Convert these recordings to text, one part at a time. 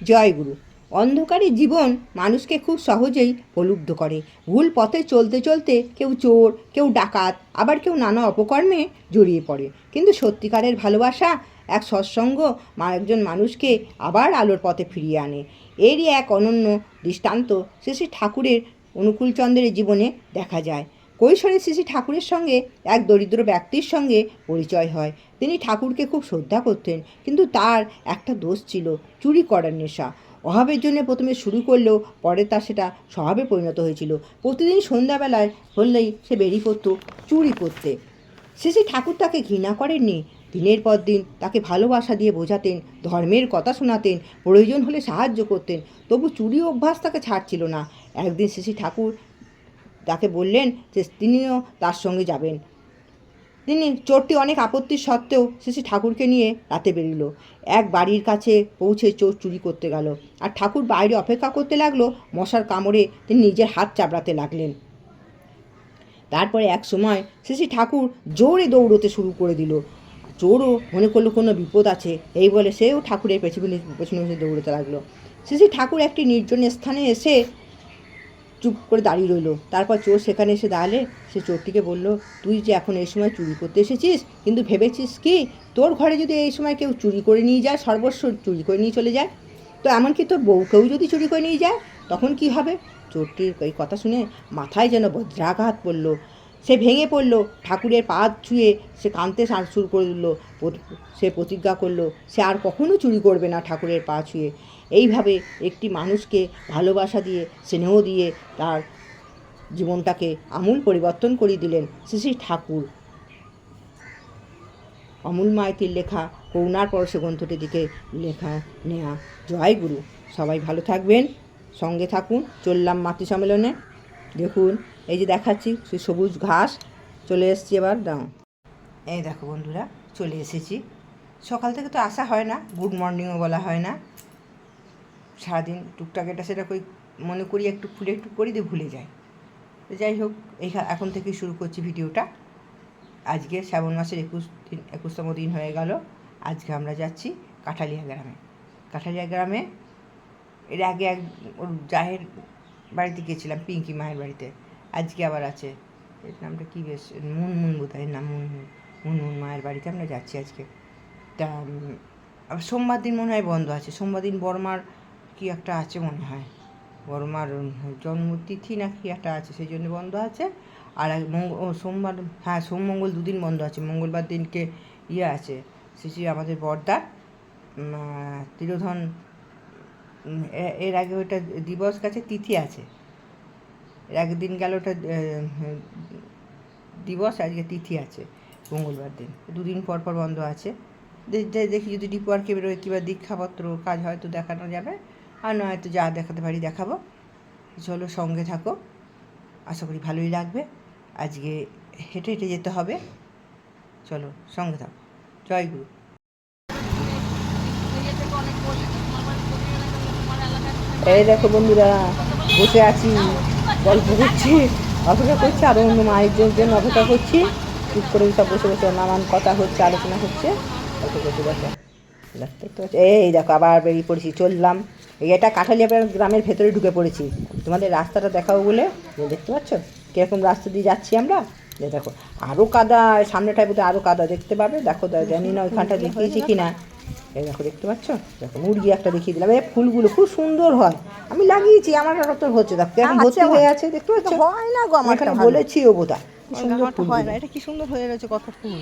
জয়গুরু। অন্ধকারে জীবন মানুষকে খুব সহজেই প্রলুব্ধ করে। ভুল পথে চলতে চলতে কেউ চোর, কেউ ডাকাত, আবার কেউ নানা অপকর্মে জড়িয়ে পড়ে। কিন্তু সত্যিকারের ভালোবাসা, এক সৎসঙ্গ একজন মানুষকে আবার আলোর পথে ফিরিয়ে আনে। এরই এক অনন্য দৃষ্টান্ত শ্রী শ্রী ঠাকুরের অনুকূলচন্দ্রের জীবনে দেখা যায়। কৈশোরে শ্রী শ্রী ঠাকুরের সঙ্গে এক দরিদ্র ব্যক্তির সঙ্গে পরিচয় হয়। তিনি ঠাকুরকে খুব শ্রদ্ধা করতেন, কিন্তু তার একটা দোষ ছিল, চুরি করার নেশা। অভাবের জন্য প্রথমে শুরু করলেও পরে তার সেটা স্বভাবে পরিণত হয়েছিল। প্রতিদিন সন্ধ্যাবেলায় হলেই সে বেরিয়ে পড়ত চুরি করতে। শ্রী শ্রী ঠাকুর তাকে ঘৃণা করেননি। দিনের পর দিন তাকে ভালোবাসা দিয়ে বোঝাতেন, ধর্মের কথা শোনাতেন, প্রয়োজন হলে সাহায্য করতেন। তবু চুরি অভ্যাস তাকে ছাড়ছিল না। একদিন শ্রী শ্রী ঠাকুর তাকে বললেন যে তিনিও তার সঙ্গে যাবেন। চোরটি অনেক আপত্তির সত্ত্বেও শ্রী শ্রী ঠাকুরকে নিয়ে রাতে বেরিল। এক বাড়ির কাছে পৌঁছে চোর চুরি করতে গেল, আর ঠাকুর বাইরে অপেক্ষা করতে লাগলো। মশার কামড়ে তিনি নিজের হাত চাপড়াতে লাগলেন। তারপরে এক সময় শ্রী শ্রী ঠাকুর জোরে দৌড়তে শুরু করে দিল। চোরও মনে করলো কোনো বিপদ আছে, এই বলে সেও ঠাকুরের পেছনে পেছনে দৌড়তে লাগলো। শ্রী শ্রী ঠাকুর একটি নির্জন স্থানে এসে চুপ করে দাঁড়িয়ে রইল। তারপর চোর সেখানে এসে দাঁড়ালে সে চোরটিকে বলল, তুই যে এখন এই সময় চুরি করতে এসেছিস, কিন্তু ভেবেছিস কি তোর ঘরে যদি এই সময় কেউ চুরি করে নিয়ে যায়, সর্বস্ব চুরি করে নিয়ে চলে যায়, তো এমনকি তোর বউকেও যদি চুরি করে নিয়ে যায়, তখন কি হবে? চোরটির এই কথা শুনে মাথায় যেন বজ্রাঘাত পড়ল। সে ভেঙে পড়ল, ঠাকুরের পা ছুঁয়ে সে কাঁদতে শুরু করে দিল। সে প্রতিজ্ঞা করলো সে আর কখনো চুরি করবে না ঠাকুরের পা ছুঁয়ে। এইভাবে একটি মানুষকে ভালোবাসা দিয়ে, স্নেহ দিয়ে তার জীবনটাকে আমূল পরিবর্তন করে দিলেন শ্রী শ্রী ঠাকুর। অমূল মাইতির লেখা করুণার পরশে গ্রন্থটির দিকে লেখা নেয়া। জয় গুরু। সবাই ভালো থাকবেন, সঙ্গে থাকুন। চললাম মাতৃ সম্মেলনে। দেখুন এই যে দেখাচ্ছি সেই সবুজ ঘাস চলে এসেছি। এবার দাও, এই দেখো বন্ধুরা, চলে এসেছি। সকাল থেকে তো আসা হয় না, গুড মর্নিংও বলা হয় না। সারাদিন টুকটাক এটা সেটা করি, মনে করি একটু খুলে একটু করি দিয়ে ভুলে যাই। যাই হোক, এখন থেকেই শুরু করছি ভিডিওটা। আজকে শ্রাবণ মাসের 21তম দিন হয়ে গেল। আজকে আমরা যাচ্ছি কাঠালিয়া গ্রামে। কাঠালিয়া গ্রামে এর আগে ওর জাহের বাড়িতে গিয়েছিলাম, পিঙ্কি মায়ের বাড়িতে। আজকে আবার আছে, এর নামটা কী বেশ, মুনমুন বোধহয় নাম, মুনমুন মায়ের বাড়িতে আমরা যাচ্ছি আজকে। তা সোমবার দিন মনে হয় বন্ধ আছে। সোমবার দিন বড়মার কি একটা আছে মনে হয়, বড়মার জন্মতিথি না কি একটা আছে, সেই জন্য বন্ধ আছে। আর সোমবার, হ্যাঁ সোম মঙ্গল দুদিন বন্ধ আছে। মঙ্গলবার দিনকে আছে শ্রী আমাদের বড়দার তিরোধন, এর আগে ওটা দিবস গেছে, তিথি আছে। এর আগের দিন গেল ওটা দিবস, আজকে তিথি আছে মঙ্গলবার দিন। দুদিন পর পর বন্ধ আছে। দেখি যদি ডিপুয়ারকে বেরোয় কিংবা দীক্ষাপত্র কাজ হয়তো দেখানো যাবে, আর নয়তো যা দেখাতে পারি দেখাবো। চলো সঙ্গে থাকো, আশা করি ভালোই লাগবে। আজকে হেঁটে হেঁটে যেতে হবে, চলো সঙ্গে থাকো। জয় গুরু। এই দেখো বন্ধুরা, বসে আছি, গল্প করছি, অপেক্ষা করছি, আরও অন্য মায়ের জন্য অপেক্ষা করছি। চুপ করে সব বসে বসে নানান কথা হচ্ছে, আলোচনা হচ্ছে, অল্প করতে দেখো। এই দেখো আবার বেরিয়ে পড়েছি, চললাম। এটা কাঠালিয়া গ্রামের ভেতরে ঢুকে পড়েছি। তোমাদের রাস্তাটা দেখাবো বলে, দেখতে পাচ্ছ কীরকম রাস্তা দিয়ে যাচ্ছি আমরা। দেখো আরও কাদা, সামনেটায় বোধহয় আরও কাদা দেখতে পাবে। দেখো জানি না ওইখানটা দেখিয়েছি কি না। এই দেখো দেখতে পাচ্ছ, দেখো মুরগি একটা দেখিয়ে দিলাম। এই ফুলগুলো খুব সুন্দর হয়, আমি লাগিয়েছি, আমার কত হচ্ছে, দেখো এখন ভর্তি হয়ে আছে, দেখতে পাচ্ছ। হয় না গো, আমার বলেছিও বোধহয়, সুন্দর ফুল হয় না। এটা কি সুন্দর হয়ে রয়েছে, কত ফুল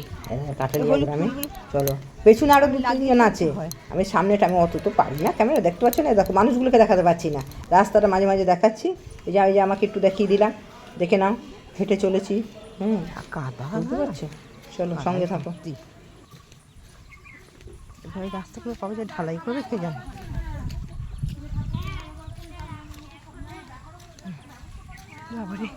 কাঠালিয়া গ্রামে। চলো, পেছনে আরও 2-3 জন আছে, আমি সামনেটা আমি অত তো পারি না ক্যামেরা, দেখতে পাচ্ছ না। দেখো মানুষগুলোকে দেখাতে পারছি না, রাস্তাটা মাঝে মাঝে দেখাচ্ছি। এই যে আমাকে একটু দেখিয়ে দিলাম, দেখে নাও। হেঁটে চলেছি, কাদা, বুঝতে পারছো। চলো সঙ্গে থাকো। এভাবে রাস্তাগুলো কবে যে ঢালাই করে কে জানে। বাবারে,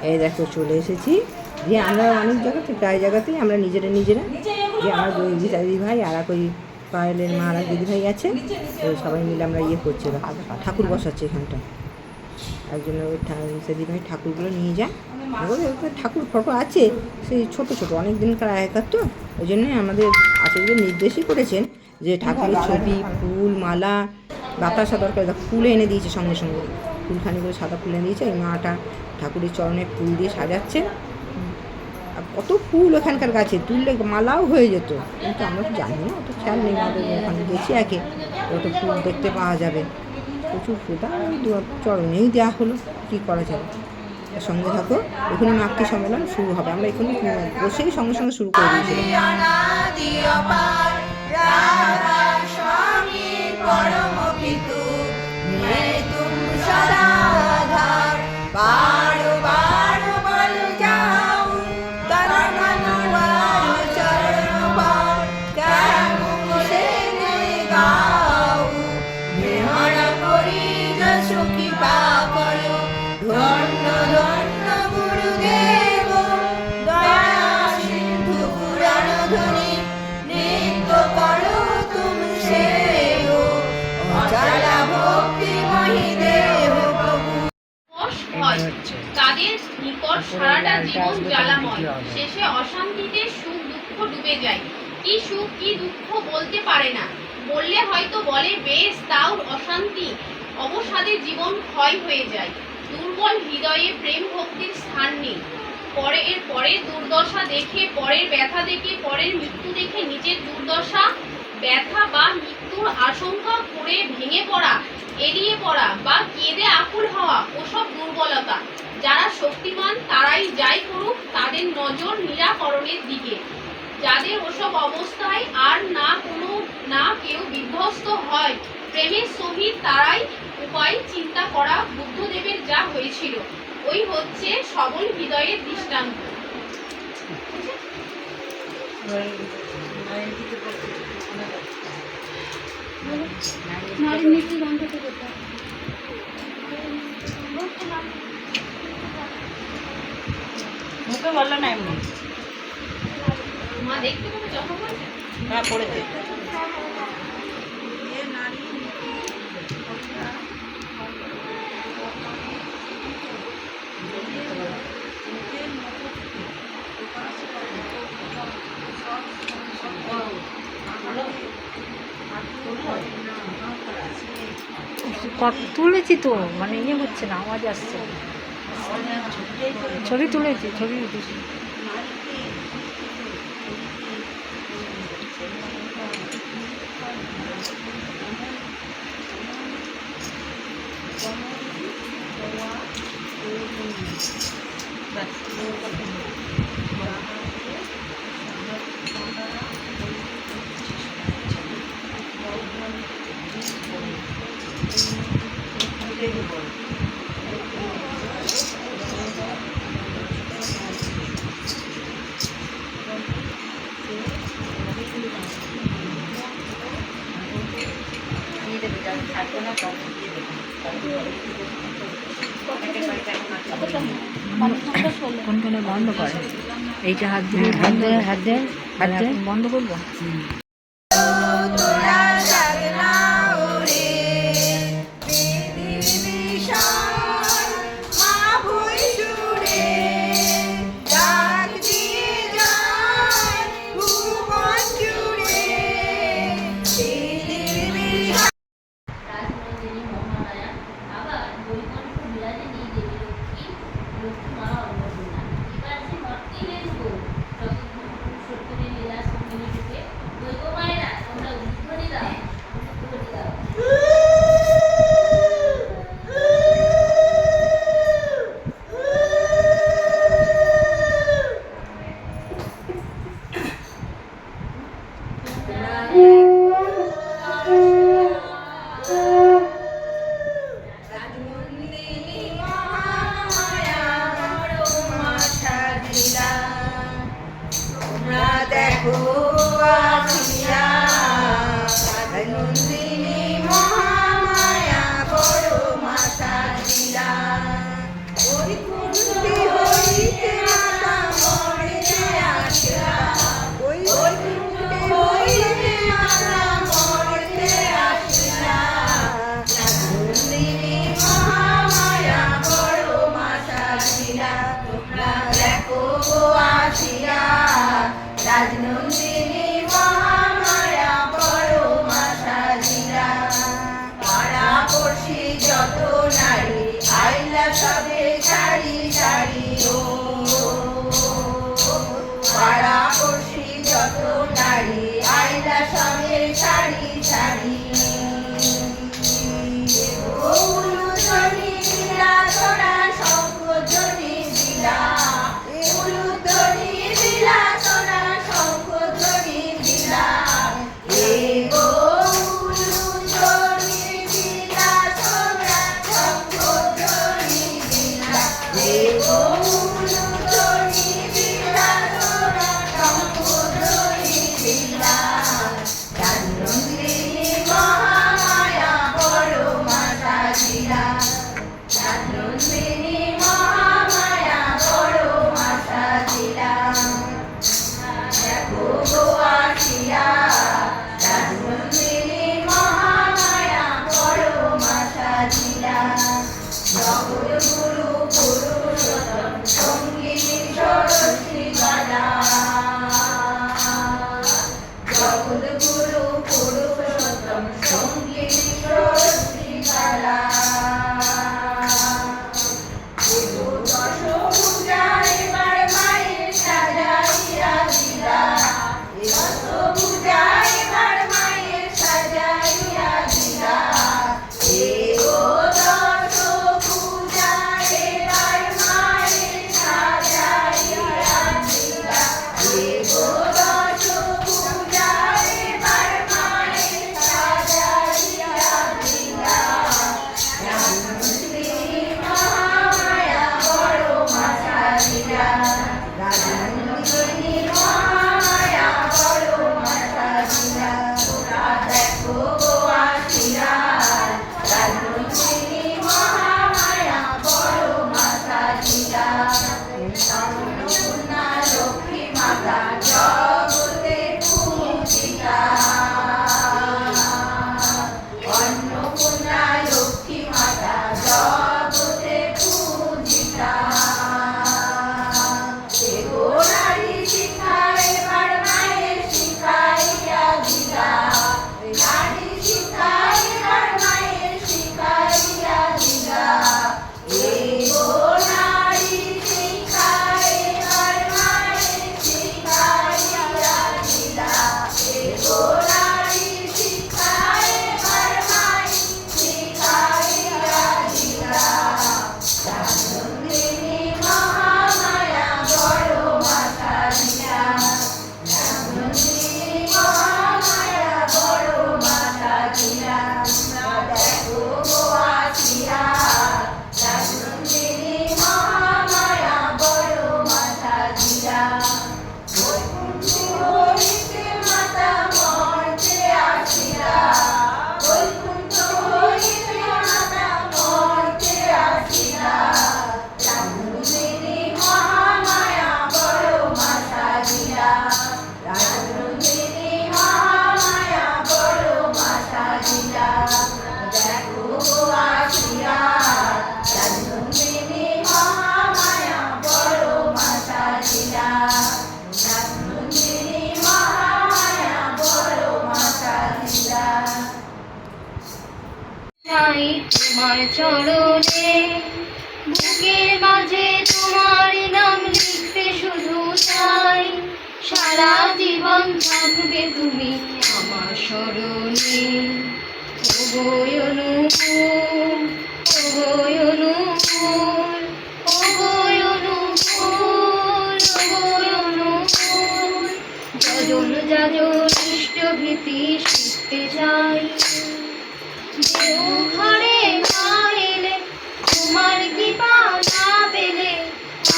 এই দেখো চলে এসেছি, যে আমরা অনেক জায়গাতে প্রায় জায়গাতেই আমরা নিজেরা যে আমার গীতা দিদিভাই আর এক ওই পায়েলের মা আর এক দিদিভাই আছে, ওই সবাই মিলে আমরা করছি, ঠাকুর বসাচ্ছি এখানটা। একজন ওই দিদিভাই ঠাকুরগুলো নিয়ে যায়, ঠাকুর ফটো আছে সেই ছোটো ছোটো অনেক দিনকার আগেকার, তো ওই জন্যই আমাদের আচার্য নির্দেশই করেছেন যে ঠাকুরের ছবি, ফুল, মালা, বাতাসা দরকার, ফুল এনে দিয়েছে সঙ্গে সঙ্গে, ফুলখানি করে সাদা ফুল এনে দিয়েছে। ওই মাটা ঠাকুরের চরণে ফুল দিয়ে সাজাচ্ছে, আর কত ফুল ওখানকার গাছে, তুললে মালাও হয়ে যেত, কিন্তু আমরা তো জানি না, অত খেয়াল নেই, আমাদের ওখানে গেছি একে, অত ফুল দেখতে পাওয়া যাবে, প্রচুর ফুল, চরণেই দেওয়া হলো, কী করা যাবে। সঙ্গে থাকো, এখানে মাতৃ সম্মেলন শুরু হবে, আমরা এখানে বসেই সঙ্গে সঙ্গে শুরু করে দিয়েছিলাম। তাদের নিকট সারাটা জীবন জ্বালাময়, শেষে অশান্তিতে সুখ দুঃখ ডুবে যায়। কি সুখ কি দুঃখ বলতে পারে না, বললে হয়তো বলে বেশ, তাও অশান্তি অবসাদে জীবন ক্ষয় হয়ে যায়। দুর্বল হৃদয়ে প্রেম ভক্তির স্থান নেই। পরের দুর্দশা দেখে, পরের ব্যথা দেখে, পরের মৃত্যু দেখে নিজের দুর্দশা, ব্যথা বা মৃত্যুর আশঙ্কা করে ভেঙে পড়া, এড়িয়ে পড়া বা কেঁদে আকুল হওয়া ওসব দুর্বলতা। যারা শক্তিমান তারাই যাই করুক তাদের নজর নিরাকরণের দিকে। যাদের ওসব অবস্থায় আর না কেউ বিধ্বস্ত হয় প্রেমের সহিত, তারাই উপায় চিন্তা করা। বুদ্ধদেবের যা হয়েছিল ওই হচ্ছে সবল হৃদয়ের দৃষ্টান্ত। মুখে বললো না এমনি, মা দেখতে পাবে যখন বলছে, হ্যাঁ পড়েছে। তুলেছি তো, মানে ইয়ে হচ্ছে না, আওয়াজ আসছে, ছবি তুলেছি, ছবি উঠেছি। কোনখানে বন্ধ করে, এইটা হাত দিয়ে বন্ধ করবো। সত্যের লীলা সঙ্গিনী রূপে চাই তোমার চরণে, বুকের মাঝে তোমার নাম লিখতে শুধু চাই, সারা জীবন থাকবে তুমি আমার স্মরণে। ওগো অনুকূল, ওগো অনুকূল, ওগো অনুকূল, ওগো অনুকূল, যজন যাজন ইষ্টভীতি শিখতে চাই, দেহ ঘরে না এলে তোমার কৃপা না পেলে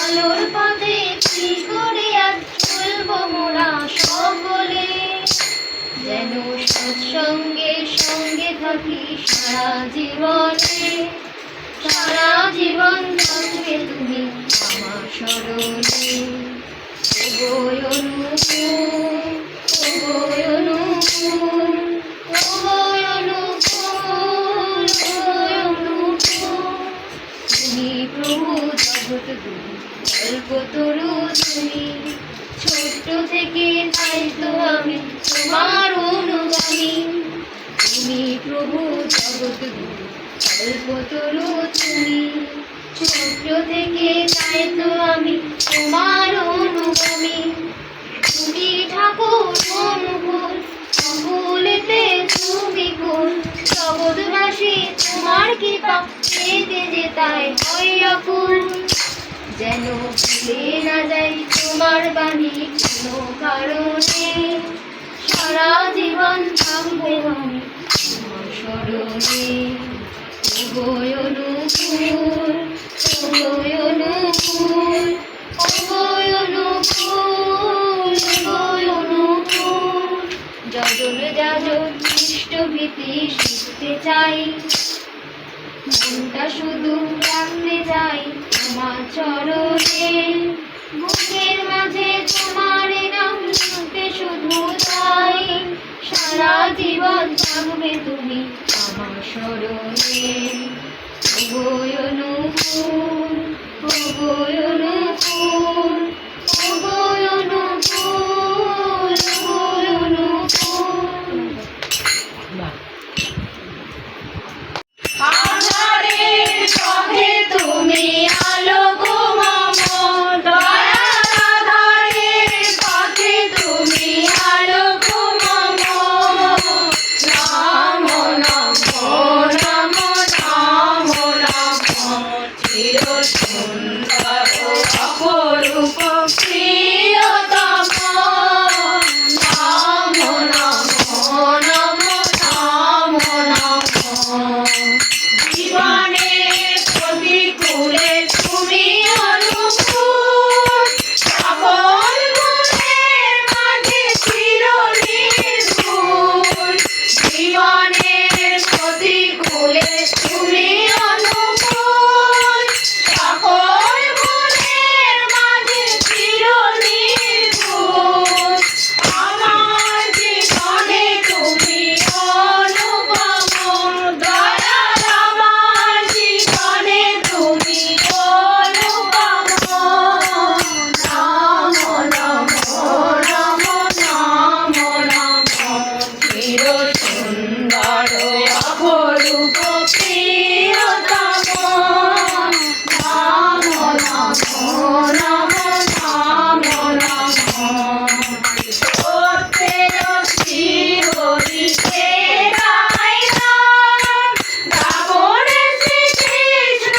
আলোর পথে কি করে আজ চলবো মোরা সকলে, যেন সৎসঙ্গের সঙ্গে থাকি সারা জীবনে, সারা জীবন থাকবে তুমি আমার স্মরণে। ওগো অনুকূল, ওগো অনুকূল, ওগো অনুকূল, ওগো অনুকূল, তুমি প্রভু জগৎ গুরু কল্পতরু তুমি, ছোট্ট থেকে তাই তো আমি তোমার অনুগামী, তুমি প্রভু জগৎ গুরু কল্পতরু তুমি, ছোট্ট থেকে তাই তো আমি তোমার অনুগামী, তুমি ঠাকুর অনুকূল, অনুকূলেতে তুমি কুল, জগৎবাসী তোমার কৃপা পেতে যে তাই হয় আকুল, যেন ভুলে না যাই তোমার বাণী কোনো কারণে, সারা জীবন থাকবো আমি তোমার স্মরণে। ওগো অনুকূল, ওগো অনুকূল, ওগো অনুকূল, ওগো অনুকূল, যজন যাজন ইষ্টভীতি শিখতে চাই, মনটা শুধু রাখতে চাই তোমার চরণে, বুকের মাঝে তোমার নাম লিখতে শুধু চাই, সারা জীবন থাকবে তুমি আমার স্মরণে। ওগো অনুকূল, ওগো অনুকূল, ওগো অনুকূল, ওগো অনুকূল। আধারের পথে তুমি আলো গো মম, দয়ার আধারের পথে তুমি আলো গো মম, নম নমো নমো নমো নমো, চির সুন্দর অপরূপ প্রিয়তম, নমো নমো নমো নমো নমো, জীবনের প্রতিকূলে তুমি অনুকূল, সকল গুণের মাঝে চির নির্ভুল, জীবনের প্রতিকূলে তুমি অনুকূল, সকল গুণের মাঝে চির নির্ভুল, আমার জীবনে তুমি অনুপম, দয়াল আমার জীবনে তুমি অনুপম, নমো নমো নমো নমো নমো, চির সুন্দর অপরূপ প্রিয়তম, নমো নমো নমো নমো নমো, সত্যের শ্রীহরিকে গাই নাম, গাবনে শ্রীকৃষ্ণ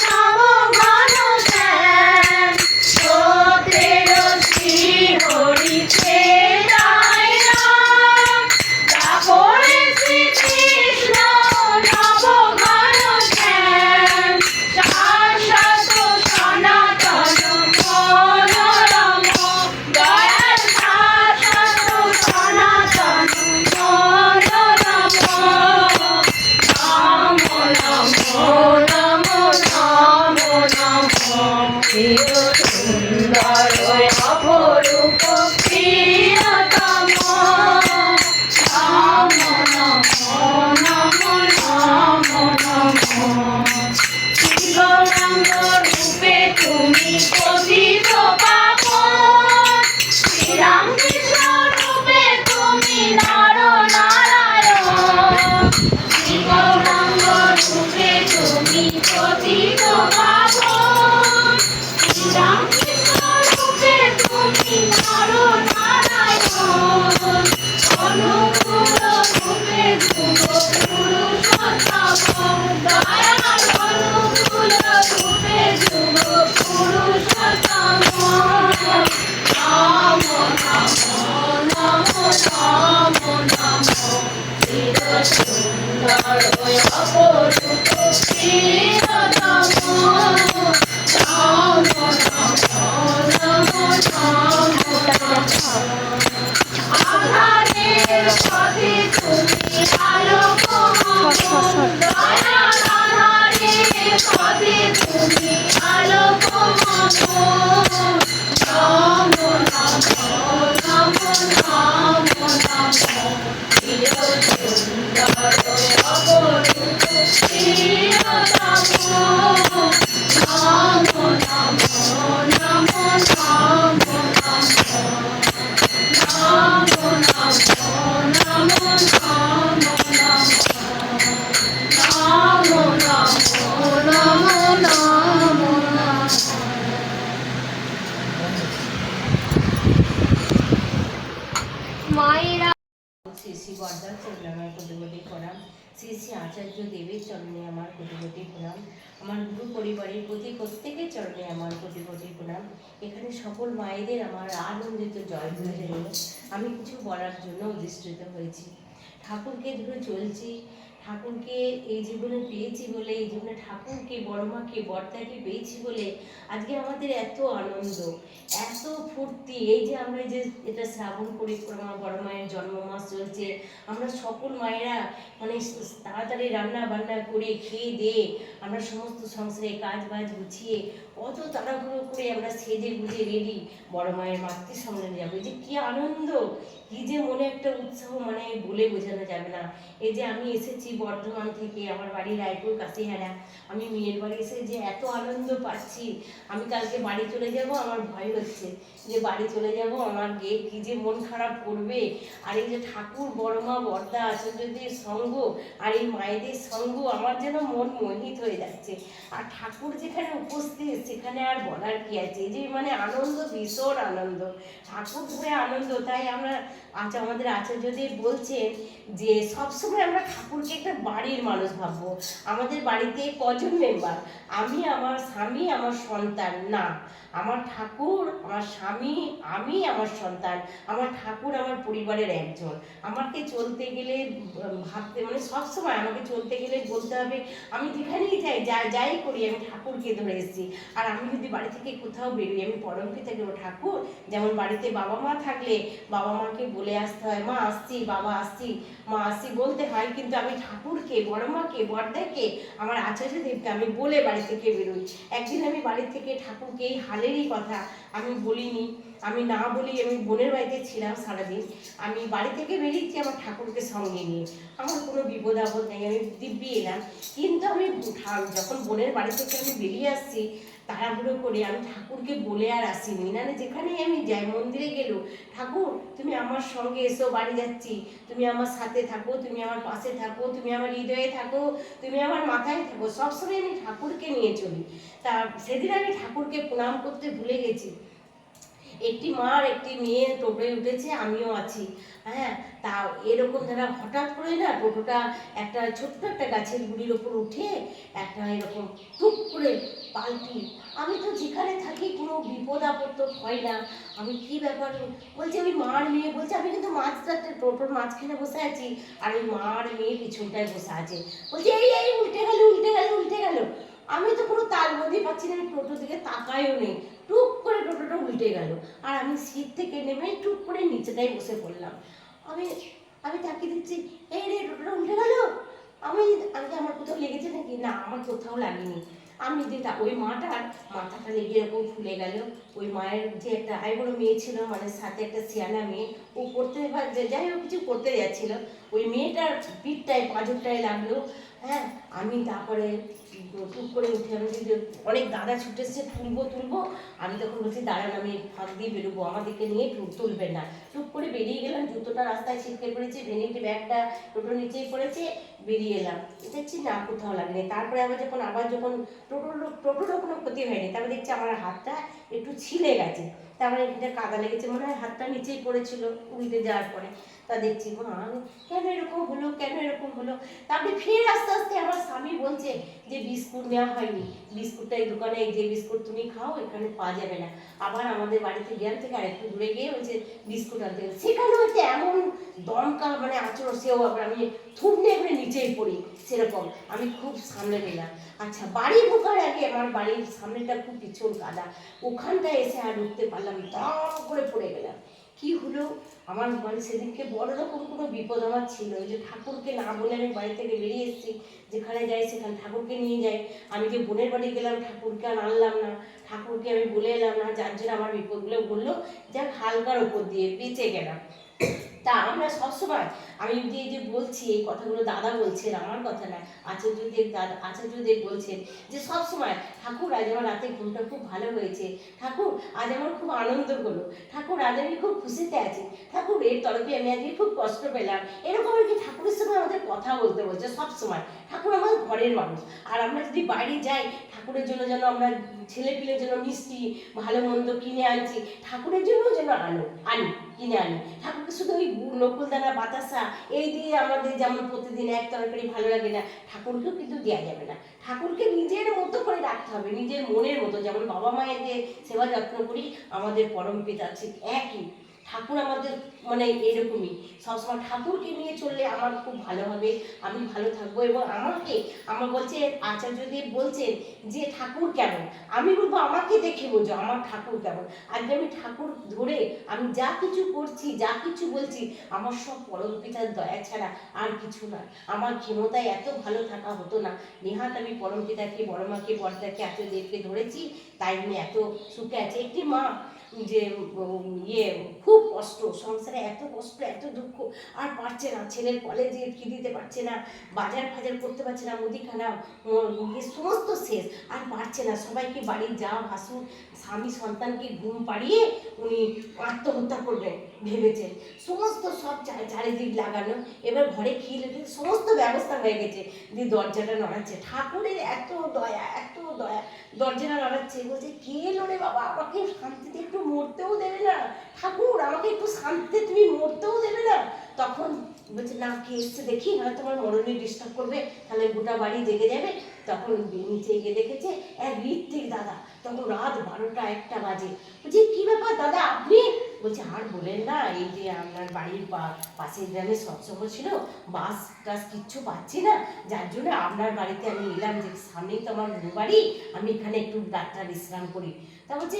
নব ঘন শ্যাম, সত্যের শ্রীহরিকে গাই নাম, গাবনে শ্রীকৃষ্ণ নব ঘন শ্যাম, শাশ্বত সনাতন মনোরম, দয়াল শাশ্বত সনাতন মনোরম, নমো নমো নমো নমো নমো, চির সুন্দর অপরূপ প্রিয়তম, নমো নমো নমো নমো নমো, গৌরাঙ্গ রূপে তুমি পতিত পাবন, শ্রীরামকৃষ্ণ রূপে তুমি নর নারায়ণ, গৌরাঙ্গ আচার্য দেবের চরণে আমার কোটি কোটি প্রণাম, আমার গুরু পরিবারের প্রতি প্রত্যেকের চরণে আমার কোটি কোটি প্রণাম। এখানে সকল মায়েদের আমার আনন্দিত জয় করে জানিয়ে আমি কিছু বলার জন্য অধিষ্ঠিত হয়েছি। ঠাকুরকে ধরে চলছি, ঠাকুরকে এই জীবনে পেয়েছি বলে, এই জীবনে ঠাকুরকে, বড়মাকে, বর্তাকে পেয়েছি বলে আজকে আমাদের এত আনন্দ, এত ফুর্তি। এই যে আমরা যে এটা শ্রাবণ পরিক্রমা, বড় মায়ের জন্ম মাস চলছে, আমরা সকল মায়েরা মানে তাড়াতাড়ি রান্না বান্না করে খেয়ে দিয়ে আমরা সমস্ত সংসারে কাজ বাজ গুছিয়ে কত তাড়াহুড়ো করে আমরা সেজে গুজে রেডি বড় মায়ের মাতৃ সম্মেলনে যাবো। যে কি আনন্দ, কি যে মনে একটা উৎসাহ, মানে বলে বোঝানো যাবে না। এই যে আমি এসেছি বর্ধমান থেকে, আমার বাড়ি রায়পুর কাশিহারা, আমি মেয়ের বাড়ি এসে যে এত আনন্দ পাচ্ছি। আমি কালকে বাড়ি চলে যাব, আমার ভয় হচ্ছে যে বাড়ি চলে যাব আমার গিয়ে কি যে মন খারাপ করবে। আর এই যে ঠাকুর, বড়মা, বর্দা, আচার্যদের সঙ্গ আর এই মায়েদের সঙ্গ, আমার যেন মন মোহিত হয়ে যাচ্ছে। আর ঠাকুর যেখানে উপস্থিত সেখানে আর বলার কি আছে, যে মানে আনন্দ, ভীষণ আনন্দ, ঠাকুর ধরে আনন্দ। তাই আমরা আমাদের আচার্যদেব বলছেন যে সবসময় আমরা ঠাকুরকে একটা বাড়ির মানুষ ভাববো। আমাদের বাড়িতে কজন মেম্বার? আমি, আমার স্বামী, আমার সন্তান না, আমার ঠাকুর, আমার স্বামী, আমি, আমার সন্তান। আমার ঠাকুর আমার পরিবারের একজন। আমাকে চলতে গেলে ভাবতে মানে সবসময় আমাকে চলতে গেলে বলতে হবে আমি যেখানেই যাই, যাই করি আমি ঠাকুরকে ধরে এসেছি। আর আমি যদি বাড়ি থেকে কোথাও বেরোই, আমি পরমপিতা দেব ঠাকুর। যেমন বাড়িতে বাবা মা থাকলে বাবা মাকে বলে আসতে হয় মা আসছি, বাবা আসছি, মা আসছি বলতে হয়, কিন্তু আমি ঠাকুরকে, বড় মাকে, বড়দাকে, আমার আচার্যদেবকে আমি বলে বাড়ি থেকে বেরোই। একদিন আমি বাড়ি থেকে ঠাকুরকে এই হালেরই কথা আমি বলিনি, আমি না বলি, আমি বোনের বাড়িতে ছিলাম সারাদিন, আমি বাড়ি থেকে বেরিয়েছি আমার ঠাকুরকে সঙ্গে নিয়ে। আমার কোনো বিপদ আপদ নেই, আমি দিব্যি এলাম। কিন্তু আমি যখন বোনের বাড়ি থেকে আমি বেরিয়ে আসছি তাড়াহুড়ো করে, আমি ঠাকুরকে বলে আর আসিনি। মানে যেখানেই আমি যাই, মন্দিরে গেলেও ঠাকুর তুমি আমার সঙ্গে এসো, বাড়ি যাচ্ছি, তুমি আমার সাথে থাকো, তুমি আমার পাশে থাকো, তুমি আমার হৃদয়ে থাকো, তুমি আমার মাথায় থাকো, সবসময় আমি ঠাকুরকে নিয়ে চলি। তা সেদিন আমি ঠাকুরকে প্রণাম করতে ভুলে গেছি। একটি মা আর একটি মেয়ে টোটোয় উঠেছে, আমিও আছি। হ্যাঁ, তা এরকম যারা হঠাৎ করে না টোটোটা একটা ছোট্ট একটা গাছের গুড়ির ওপর উঠে একটা এরকম টুক করে পাল্টি। আমি তো যেখানে থাকি কোনো বিপদ আপদ তো হয় না, আমি কি ব্যাপার বলছি, ওই মার মেয়ে বলছে, আমি কিন্তু মাঝখানে টোটোর মাঝখানে বসে আছি আর ওই মার মেয়ে পিছনটায় বসে আছে, বলছে এই এই উল্টে গেল, উল্টে গেল, উল্টে গেল। আমি তো কোনো তালবদি পাচ্ছি না, আমি টোটো দিকে তাকাইও নেই, টুক করে টোটোটা উল্টে গেল। আর আমি সিট থেকে নেমে টুক করে নিচেটাই বসে পড়লাম। আমি আমি তাকিয়ে দিচ্ছি, এই রে টোটোটা উল্টে গেল। আমি আমার কোথাও লেগেছে নাকি? না, আমার কোথাও লাগেনি। আমি যে ওই মাটার মাথাটা লেগে এরকম ফুলে গেল। ওই মায়ের যে একটা আইবুড়ো মেয়ে ছিল, মানে সাথে একটা সিয়ানা মেয়ে, ও পড়তে যাই হোক কিছু করতে যাচ্ছিল, ওই মেয়েটার পিঠটায় পাঁজরটায় লাগলো। হ্যাঁ, আমি তারপরে টুক করে উঠে, আমি যে অনেক দাদা ছুটে এসেছে তুলবো তুলবো, আমি তখন বলছি দাঁড়ান আমি ফাঁক দিয়ে বেরোবো, আমাদেরকে নিয়ে তুলবেন না। টুক করে বেরিয়ে গেলাম, জুতোটা রাস্তায় ছিটকে পড়েছে, ভেনিটি ব্যাগটা টোটোর নিচেই পড়েছে, বেরিয়ে এলাম, দেখছি না কোথাও লাগেনি। তারপরে আবার যখন টোটোরও কোনো ক্ষতি হয়নি, তারপরে দেখছি আমার হাতটা একটু ছিলে গেছে, তারপরে এখানে কাদা লেগেছে, মনে হয় হাতটা নিচেই পড়েছিল উল্টে যাওয়ার পরে। তা দেখছি মা আমি কেন এরকম হলো, কেন এরকম হলো। তারপরে ফের আস্তে আস্তে আমার স্বামী বলছে যে বিস্কুট নেওয়া হয়নি, বিস্কুটটা এই দোকানে, এই যে বিস্কুট তুমি খাও এখানে পাওয়া যাবে না। আবার আমাদের বাড়িতে গ্রাম থেকে আরেকটু দূরে গিয়ে বলছে বিস্কুট আনতে গেলে, সেখানে হচ্ছে এমন দমকা মানে আচরণ, সেও আবার আমি থুবনে করে নিচেই পড়ি, সেরকম আমি খুব সামনে গেলাম। আচ্ছা, বাড়ি ঢোকার আগে আমার বাড়ির সামনেটা খুব পিছল কাদা, ওখানটায় এসে আর উঠতে পারলাম, দম করে পড়ে গেলাম। কি হলো আমার, মানে সেদিনকে বড় রকম কোনো বিপদ আমার ছিল, ওই যে ঠাকুরকে না বলে আমি বাড়ি থেকে বেরিয়ে এসেছি, যেখানে যাই সেখানে ঠাকুরকে নিয়ে যাই। আমি যে বোনের বাড়ি গেলাম ঠাকুরকে আর আনলাম না, ঠাকুরকে আমি বলে এলাম না, যার জন্য আমার বিপদগুলো বললো, যাক হালকার ওপর দিয়ে বেঁচে গেলাম। তা আমরা সবসময়, আমি যে বলছি এই কথাগুলো দাদা বলছেন, আমার কথা না, আচার্যদেব বলছেন যে সবসময় ঠাকুর আজ আমার রাতে ঘুমটা খুব ভালো হয়েছে, ঠাকুর আজ আমার খুব আনন্দ হলো, ঠাকুর আজ আমি খুব খুশিতে আছি, ঠাকুর এর তরফে আমি আজকে খুব কষ্ট পেলাম, এরকম আর কি ঠাকুরের সঙ্গে আমাদের কথা বলতে বলছে সবসময়। ঠাকুর আমার ঘরের মানুষ, আর আমরা যদি বাইরে যাই ঠাকুরের জন্য যেন আমরা ছেলে পিলের জন্য মিষ্টি ভালো মন্দ কিনে আনছি, ঠাকুরের জন্যও যেন আনি। কিনে আনি। ঠাকুরকে শুধু ওই নকুলদানা বাতাসা এই দিয়ে আমাদের যেমন প্রতিদিন এক তরকারি ভালো লাগে না, ঠাকুরকেও কিন্তু দেওয়া যাবে না। ঠাকুরকে নিজের মতো করে রাখতে হবে, নিজের মনের মতো। যেমন বাবা মায়ের যে সেবা যত্ন করি, আমাদের পরম পিতা ঠিক একই। ঠাকুর আমাদের মানে এরকমই, সবসময় ঠাকুরকে নিয়ে চললে আমার খুব ভালো হবে, আমি ভালো থাকবো। এবং আমার বলছে আচার্যদেব বলছেন যে ঠাকুর কেমন, আমি বলবো আমাকে দেখে বোঝো আমার ঠাকুর কেমন। আজকে আমি ঠাকুর ধরে আমি যা কিছু করছি, যা কিছু বলছি, আমার সব পরম পিতার দয়া ছাড়া আর কিছু না। আমার ক্ষমতায় এত ভালো থাকা হতো না। নেহাত আমি পরম পিতাকে, বড় মাকে, বড়দাকে, আচার্যদেবকে ধরেছি, তাই আমি এত সুখে আছি। একটি মা যে খুব কষ্ট সংসারে, এত কষ্ট, এত দুঃখ, আর পারছে না, ছেলের কলেজে ফি দিতে পারছে না, বাজার ফাজার করতে পারছে না, মুদিখানা সমস্ত শেষ, আর পারছে না। সবাইকে বাড়ির যা ভাসুর, স্বামী সন্তানকে ঘুম পাড়িয়ে উনি আত্মহত্যা করবেন ভেবেছেন। সমস্ত সব চারিদিক লাগানো, এবার ঘরে খিল সমস্ত ব্যবস্থা হয়ে গেছে, দিয়ে দরজাটা নড়াচ্ছে। ঠাকুরের এত দয়া, এত দয়া, দরজাটা নড়াচ্ছে, বলছে কে এলো রে বাবা, আমাকে শান্তিতে একটু মরতেও দেবে না ঠাকুর, আমাকে একটু শান্তিতে তুমি মরতেও দেবে না। তখন বলছে না, কে এসছে দেখি, হয়তো তোমার মরণে ডিস্টার্ব করবে, তাহলে গোটা বাড়ি জেগে যাবে। তখন নিচে গিয়ে দেখেছে এক ঋত্বিক দাদা, তখন রাত 12টা 1টা বাজে। বলছে কি ব্যাপার দাদা আপনি? বলছে আর বলেন না, এই যে আপনার বাড়ির পাশের গ্রামে সৎসঙ্গ ছিল, বাস টাস কিচ্ছু পাচ্ছি না, যার জন্য আপনার বাড়িতে আমি এলাম, যে সামনেই তো আমার বাড়ি, আমি এখানে একটু রাতটা বিশ্রাম করি। তা বলছে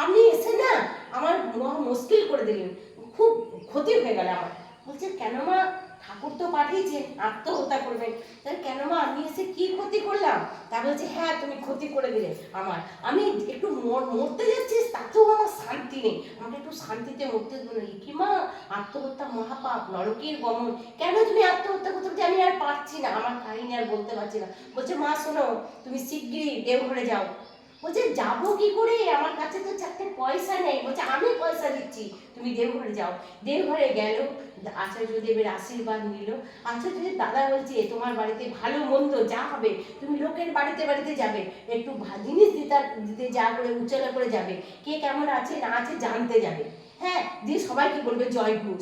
আপনি এসে না আমার মহা মুশকিল করে দিলেন, খুব ক্ষতি হয়ে গেল আমার। বলছে কেন মা, ঠাকুর তো পাঠিয়েছেন আত্মহত্যা করবেন, তাহলে কেন মা আমি এসে কি ক্ষতি করলাম? তা বলছে হ্যাঁ তুমি ক্ষতি করে দিলে আমার, আমি একটু মরতে যাচ্ছি, তাতেও আমার শান্তি নেই, আমাকে একটু শান্তিতে মরতে দেবো। কি মা, আত্মহত্যা মহাপাপ, নরকের গমন, কেন তুমি আত্মহত্যা করতে? বলছে আমি আর পারছি না, আমার কাহিনী আর বলতে পারছি না। বলছে মা শোনো, তুমি শিগগিরই দেওঘরে যাও। বলছে যাবো কি করে, আমার কাছে তো 4টে পয়সা নেই। বলছে আমি পয়সা দিচ্ছি, তুমি দেওঘরে যাও। দেওঘরে গেল, আচার্যদেবের আশীর্বাদ নিল। আচার্যদেব দাদা বলছে তোমার বাড়িতে ভালো মন্দ যা হবে, তুমি লোকের বাড়িতে বাড়িতে যাবে, একটু জিনিস দিতে যা করে উচ্চারণ করে যাবে, কে কেমন আছে না আছে জানতে যাবে। হ্যাঁ, দিয়ে সবাইকে বলবে জয় গুরু,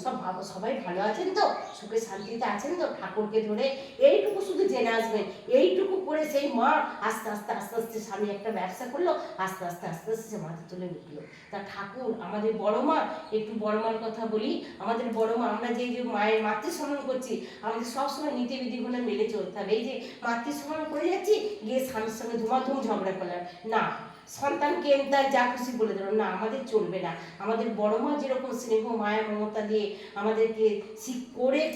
সবাই ভালো আছেন তো, সুখে শান্তিতে আছেন তো, ঠাকুরকে ধরে এইটুকু শুধু জেনে আসবেন। এইটুকু করে সেই মা আস্তে আস্তে আস্তে আস্তে, স্বামী একটা ব্যবসা করলো, আস্তে আস্তে আস্তে আস্তে সে মাথা তুলে উঠলো। তা ঠাকুর আমাদের বড় মা, একটু বড় মার কথা বলি। আমাদের বড় মা, আমরা যে মায়ের মাতৃসম্মান করছি, আমাদের সবসময় নীতি বিধিগুলো মেনে চলতে হবে। এই যে মাতৃসম্মান করে যাচ্ছি, গিয়ে স্বামীর সঙ্গে ধুমাধুম ঝগড়া করলাম না, সন্তানকে তার যা খুশি বলে দিল না, আমাদের চলবে না। আমাদের বড় মা যেরকম স্নেহ মায়া মমতা দিয়ে আমাদেরকে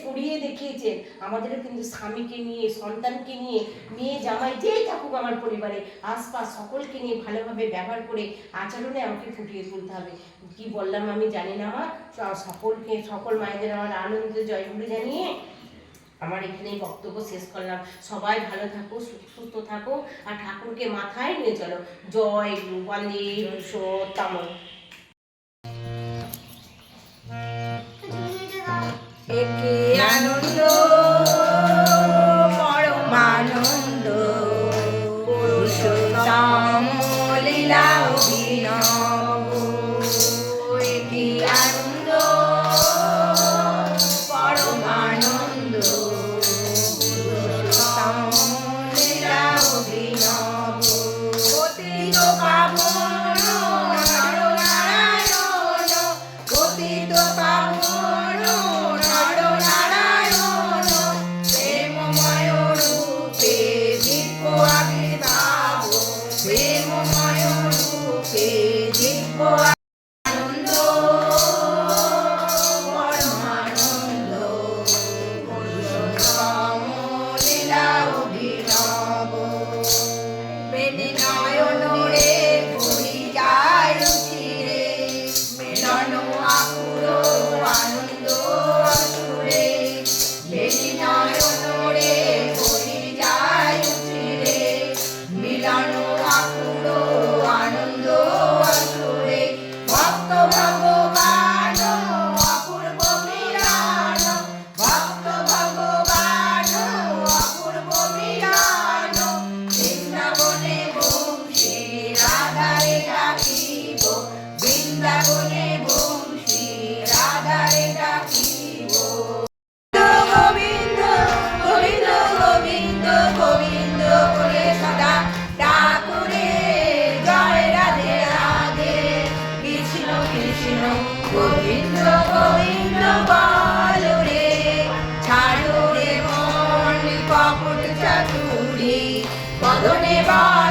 করিয়ে দেখিয়েছেন, আমাদেরও কিন্তু স্বামীকে নিয়ে, সন্তানকে নিয়ে, মেয়ে জামাই যেই থাকুক আমার পরিবারে, আশপাশ সকলকে নিয়ে ভালোভাবে ব্যবহার করে আচরণে আমাকে ফুটিয়ে তুলতে হবে। কি বললাম আমি জানি না মা, সকল মায়েদের আমার আনন্দ জয়গুলি জানিয়ে আমার এখানেই বক্তব্য শেষ করলাম। সবাই ভালো থাকো, সুস্থ থাকো, আর ঠাকুরকে মাথায় নিয়ে চলো। জয় গুরু, বন্দে পুরুষোত্তম। একে আনন্দ পরমানন্দ, পুরুষোত্তম লীলা অভিনব। একে আনন্দ পরমানন্দ, পুরুষোত্তম লীলা অভিনব। পতিত পাবন নরনারায়ণ, পতিত পাবন নরনারায়ণ, প্রেমময় রূপে দিব্য আবির্ভাব, প্রেমময় রূপে বদনে বা